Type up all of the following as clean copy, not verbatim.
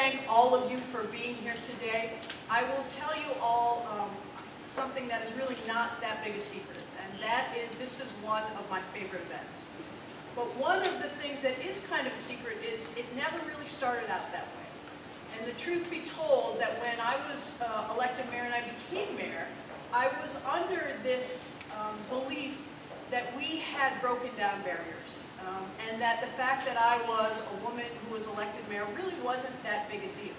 thank all of you for being here today. I will tell you all something that is really not that big a secret, and that is this is one of my favorite events. But one of the things that is kind of a secret is it never really started out that way. And the truth be told, that when I was elected mayor and I became mayor, I was under this belief that we had broken down barriers. And that the fact that I was a woman who was elected mayor really wasn't that big a deal.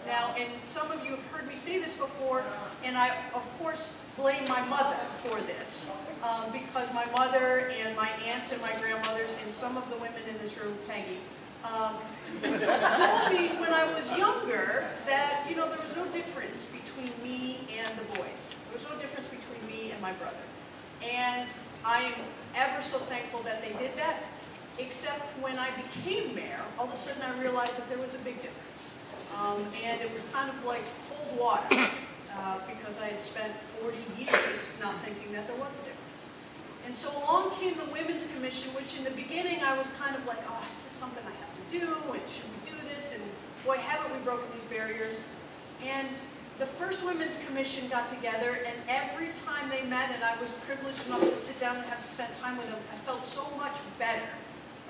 Now, and some of you have heard me say this before, and I, of course, blame my mother for this. Because my mother and my aunts and my grandmothers and some of the women in this room, Peggy, told me when I was younger that, you know, there was no difference between me and the boys. There was no difference between me and my brother. And I am ever so thankful that they did that, except when I became mayor, all of a sudden I realized that there was a big difference. And it was kind of like cold water, because I had spent 40 years not thinking that there was a difference. And so along came the Women's Commission, which in the beginning I was kind of like, oh, is this something I have to do, and should we do this, and boy, haven't we broken these barriers. And the first Women's Commission got together, and every time they met, and I was privileged enough to sit down and have spent time with them, I felt so much better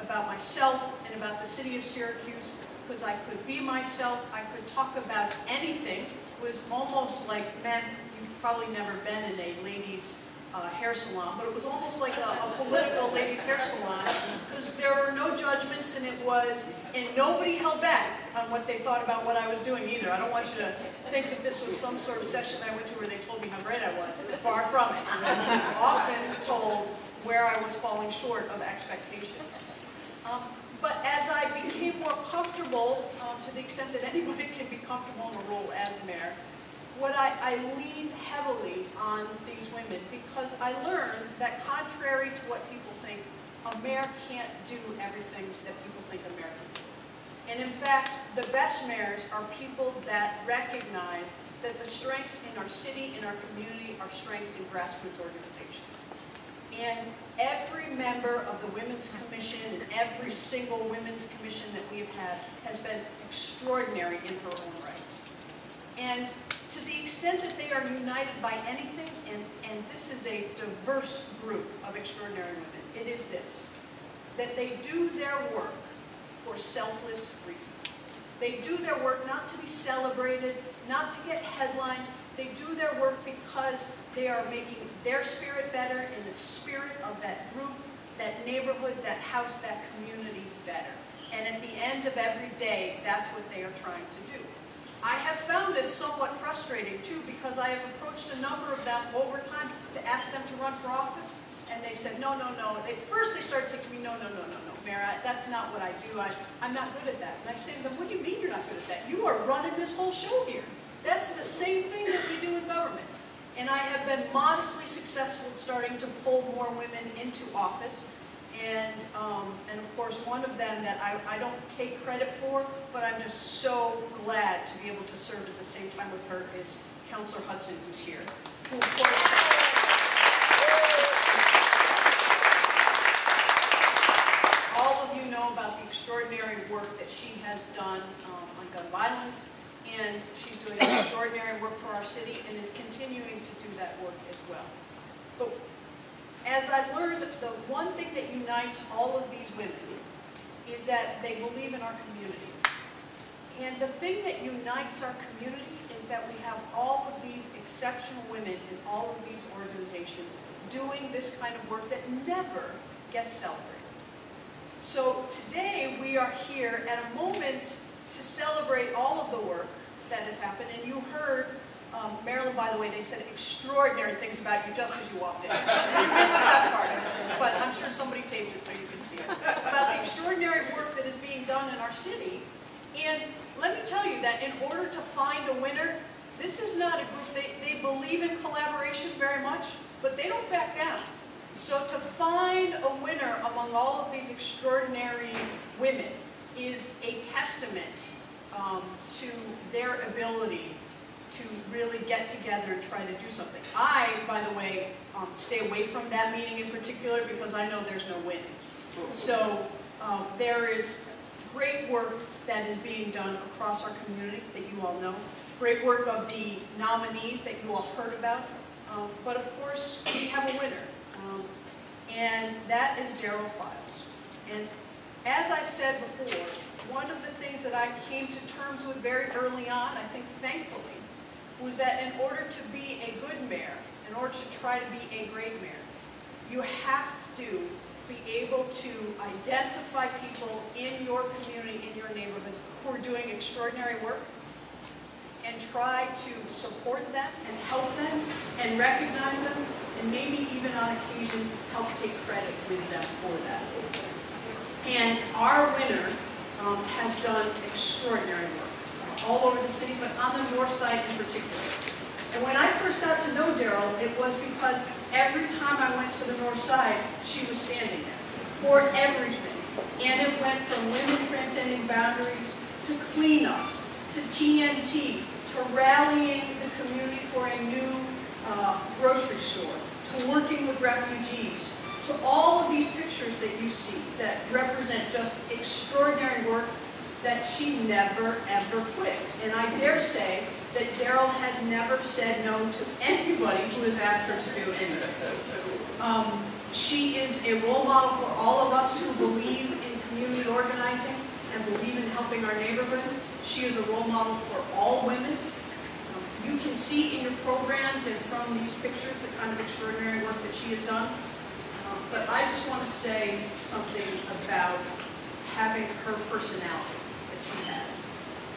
about myself and about the city of Syracuse, because I could be myself, I could talk about anything. It was almost like, men, you've probably never been in a ladies' hair salon, but it was almost like a political ladies' hair salon, because there were no judgments, and and nobody held back on what they thought about what I was doing either. I don't want you to think that this was some sort of session that I went to where they told me how great I was. Far from it. Often told where I was falling short of expectations. But as I became more comfortable, to the extent that anybody can be comfortable in a role as mayor, I leaned heavily on these women, because I learned that contrary to what people think, a mayor can't do everything that people think a mayor can do. And in fact, the best mayors are people that recognize that the strengths in our city, in our community, are strengths in grassroots organizations. And every member of the Women's Commission and every single Women's Commission that we have had has been extraordinary in her own right. And to the extent that they are united by anything, and this is a diverse group of extraordinary women, it is this, that they do their work for selfless reasons. They do their work not to be celebrated, not to get headlines. They do their work because they are making their spirit better and the spirit of that group, that neighborhood, that house, that community better. And at the end of every day, that's what they are trying to do. I have found this somewhat frustrating too, because I have approached a number of them over time to ask them to run for office, and they've said, no, no, no. First they started saying to me, no, no, no, no, no, Mayor, that's not what I do. I'm not good at that. And I say to them, what do you mean you're not good at that? You are running this whole show here. That's the same thing that we do in government. And I have been modestly successful in starting to pull more women into office. And of course, one of them that I don't take credit for, but I'm just so glad to be able to serve at the same time with her, is Councilor Hudson, who's here. Who, of course, all of you know about the extraordinary work that she has done on gun violence, and she's doing extraordinary work for our city and is continuing to do that work as well. But as I learned, the one thing that unites all of these women is that they believe in our community. And the thing that unites our community is that we have all of these exceptional women in all of these organizations doing this kind of work that never gets celebrated. So today we are here at a moment to celebrate all of the work that has happened. And you heard Marilyn, by the way, they said extraordinary things about you just as you walked in. You missed the best part of it, but I'm sure somebody taped it so you can see it. About the extraordinary work that is being done in our city. And let me tell you that in order to find a winner, this is not a group, they believe in collaboration very much, but they don't back down. So to find a winner among all of these extraordinary women is a testament to their ability to really get together and try to do something. I, by the way, stay away from that meeting in particular because I know there's no winning. So there is great work that is being done across our community that you all know. Great work of the nominees that you all heard about. But of course, we have a winner. And that is Daryl Files. And as I said before, one of the things that I came to terms with very early on, I think thankfully, was that in order to be a good mayor, in order to try to be a great mayor, you have to be able to identify people in your community, in your neighborhoods, who are doing extraordinary work, and try to support them and help them and recognize them, and maybe even on occasion help take credit with them for that. And our winner has done extraordinary work all over the city, but on the north side in particular. And when I first got to know Daryl, it was because every time I went to the north side, she was standing there for everything. And it went from Women Transcending Boundaries to cleanups, to TNT, to rallying the community for a new grocery store, to working with refugees, to all of these pictures that you see that represent just extraordinary work that she never, ever quits. And I dare say that Daryl has never said no to anybody who has asked her to do anything. She is a role model for all of us who believe in community organizing and believe in helping our neighborhood. She is a role model for all women. You can see in your programs and from these pictures the kind of extraordinary work that she has done. But I just want to say something about having her personality that she has.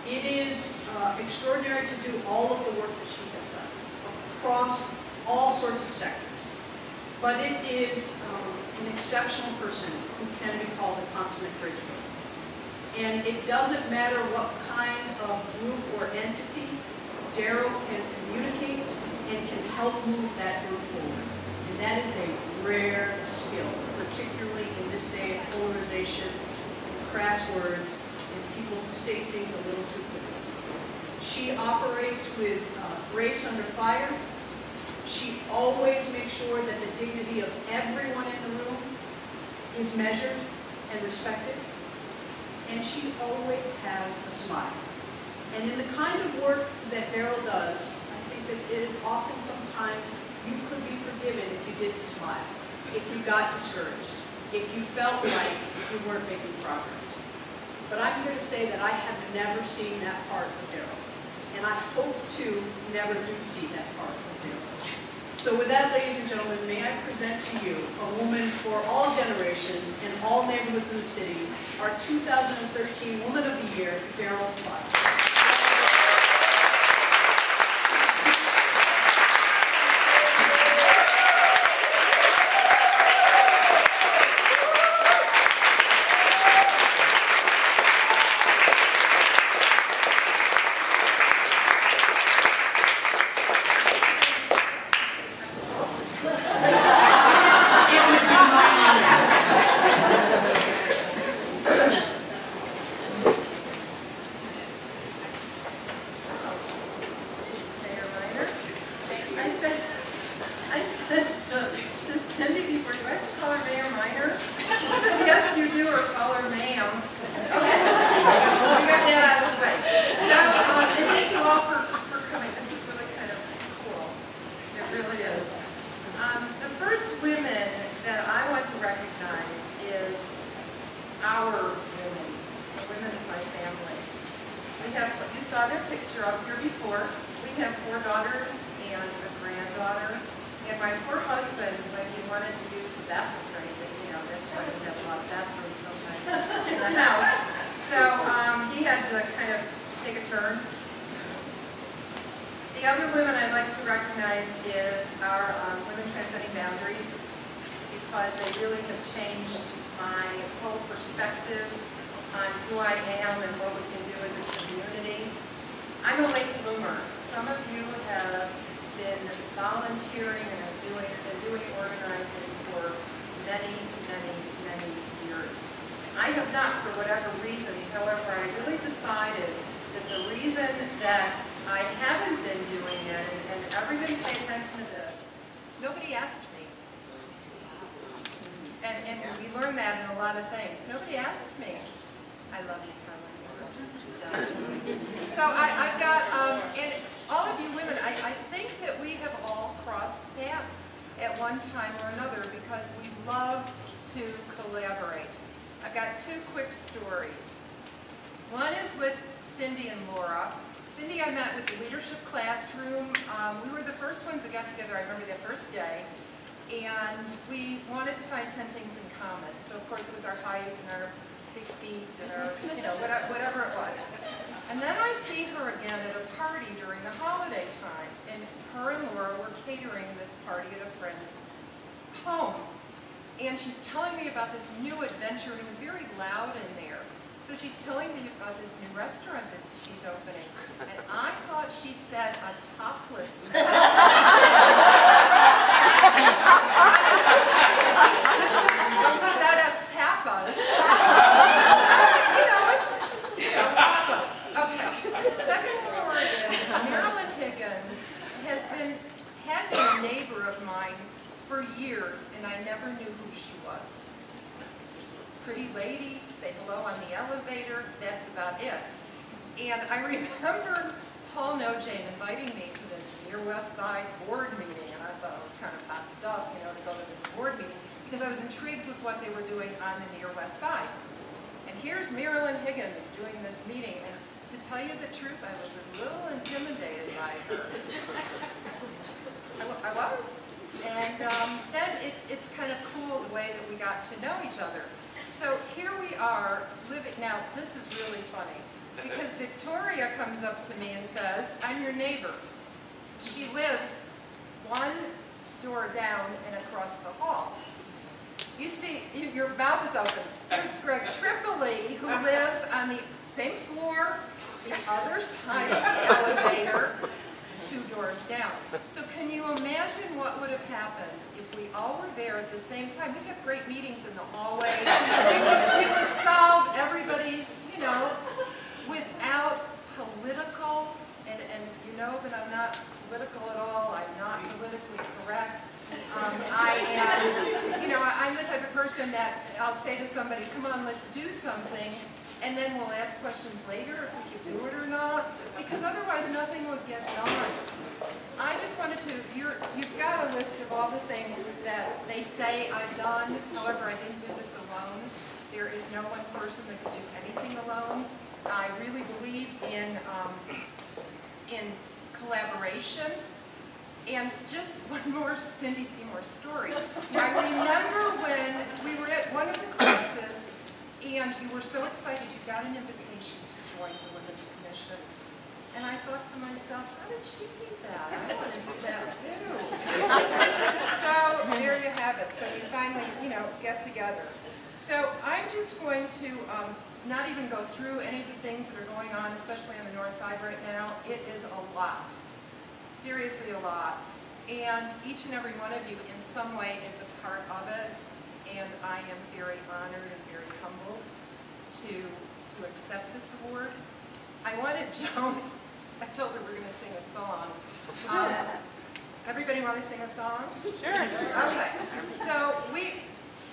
It is extraordinary to do all of the work that she has done across all sorts of sectors. But it is an exceptional person who can be called a consummate bridge builder. And it doesn't matter what kind of group or entity, Daryl can communicate and can help move that group forward. And that is a rare skill, particularly in this day of polarization, and crass words, and people who say things a little too quickly. She operates with grace under fire. She always makes sure that the dignity of everyone in the room is measured and respected. And she always has a smile. And in the kind of work that Daryl does, I think that it is often sometimes you could be forgiven if you didn't smile, if you got discouraged, if you felt like you weren't making progress. But I'm here to say that I have never seen that part of Daryl. And I hope to never do see that part of Daryl. So with that, ladies and gentlemen, may I present to you a woman for all generations and all neighborhoods in the city, our 2013 Woman of the Year, Daryl Files. So I've got, and all of you women, I think that we have all crossed paths at one time or another because we love to collaborate. I've got two quick stories. One is with Cindy and Laura. Cindy I met with the leadership classroom. We were the first ones that got together, I remember that first day. And we wanted to find 10 things in common. So of course it was our height and our big feet and our, you know, whatever it was. And then I see her again at a party during the holiday time. And her and Laura were catering this party at a friend's home. And she's telling me about this new adventure, and it was very loud in there. So she's telling me about this new restaurant that she's opening. And I thought she said a topless instead of tapas. You know, it's tapas. Okay. Second story is Marilyn Higgins had been a neighbor of mine for years, and I never knew who she was. Pretty lady, say hello on the elevator, that's about it. And I remember Paul Nojane inviting me to this Near West Side board meeting, and I thought it was kind of hot stuff, you know, to go to this board meeting, because I was intrigued with what they were doing on the Near West Side. And here's Marilyn Higgins doing this meeting, and to tell you the truth, I was a little intimidated by her. I was. And then it's kind of cool the way that we got to know each other. So here we are living, now this is really funny, because Victoria comes up to me and says, I'm your neighbor. She lives one door down and across the hall. You see, your mouth is open. There's Greg Tripoli, who lives on the same floor, the other side of the elevator, 2 doors down. So can you imagine what would have happened if we all were there at the same time? We'd have great meetings in the hallway. We would solve everybody's, you know, without political, and you know that I'm not political at all. I'm not politically correct. I am, you know, I'm the type of person that I'll say to somebody, come on, let's do something, and then we'll ask questions later if we could do it or not, because otherwise nothing would get done. I just wanted to, you've got a list of all the things that they say I've done. However, I didn't do this alone. There is no one person that could do anything alone. I really believe in collaboration. And just one more Cindy Seymour story. I remember when we were at one of the classes, and you were so excited you got an invitation to join the Women's Commission. And I thought to myself, how did she do that? I want to do that too. So there you have it. So we finally, you know, get together. So I'm just going to not even go through any of the things that are going on, especially on the north side right now. It is a lot. Seriously a lot. And each and every one of you in some way is a part of it. And I am very honored and very humbled to accept this award. I wanted Joan, I told her we're going to sing a song. Everybody want to sing a song? Sure. Okay. So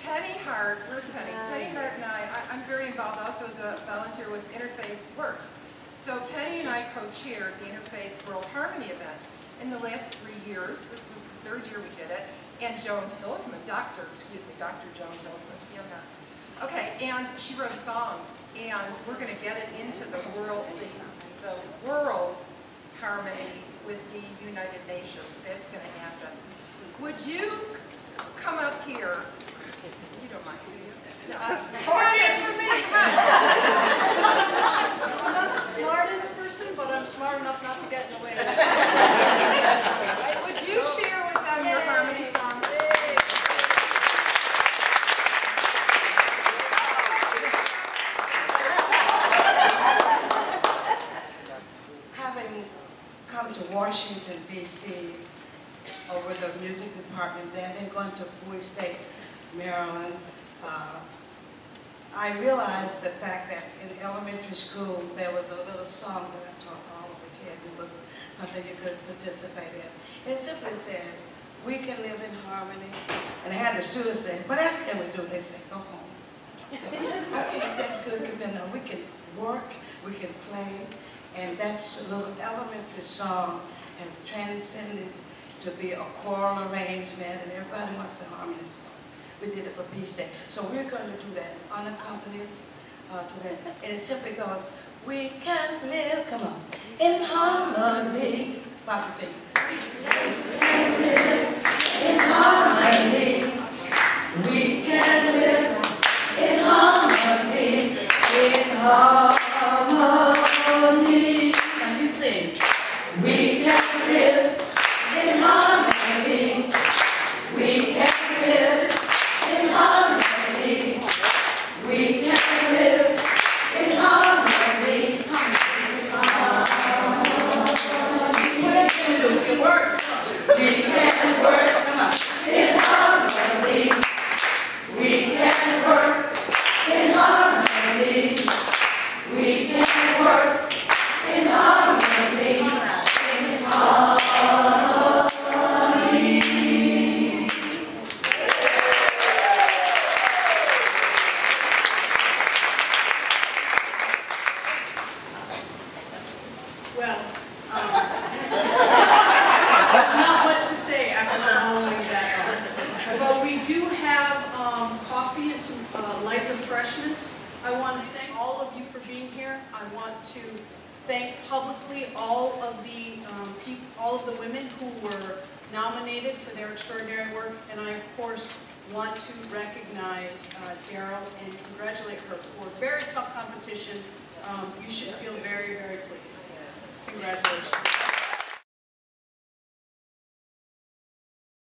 Penny Hart, where's Penny? Penny Hart and I'm very involved also as a volunteer with Interfaith Works. So Penny and I co-chaired the Interfaith World Harmony event in the last 3 years. This was the 3rd year we did it. And Joan Hilsman, Dr. Joan Hilsman, see I'm not. Okay, and she wrote a song, and we're going to get it into the world harmony with the United Nations. That's going to happen. Would you come up here? You don't mind, do you? No. For me. I'm not the smartest person, but I'm smart enough not to get in the way. Would you share with them your harmony song? Having come to Washington, D.C. over the music department, then going to Bowie State, Maryland, I realized the fact that in elementary school there was a little song that I taught all of the kids. It was something you could participate in. And it simply says, we can live in harmony. And I had the students say, what else can we do? They say, go home. I said, okay, that's good. Come in now. We can work we can play, and that's a little elementary song has transcended to be a choral arrangement, and everybody wants the harmony song. We did it for Peace Day. So we're going to do that unaccompanied to that. And it simply goes, we can live, come on, in harmony. Pop your finger. We can live in harmony. We can live in harmony. In harmony. Now you sing. We can live in harmony. We can live in harmony. We can live in harmony. What else can we do? We can work. We can work. Come on. In harmony. We can work in harmony. We can work in harmony. In harmony. Well, there's not much to say after following that. But we do have coffee and some light refreshments. I want to thank all of you for being here. I want to thank publicly all of the women who were nominated for their extraordinary work, and I, of course, want to recognize Daryl and congratulate her for very tough competition. You should feel very, very pleased. Congratulations.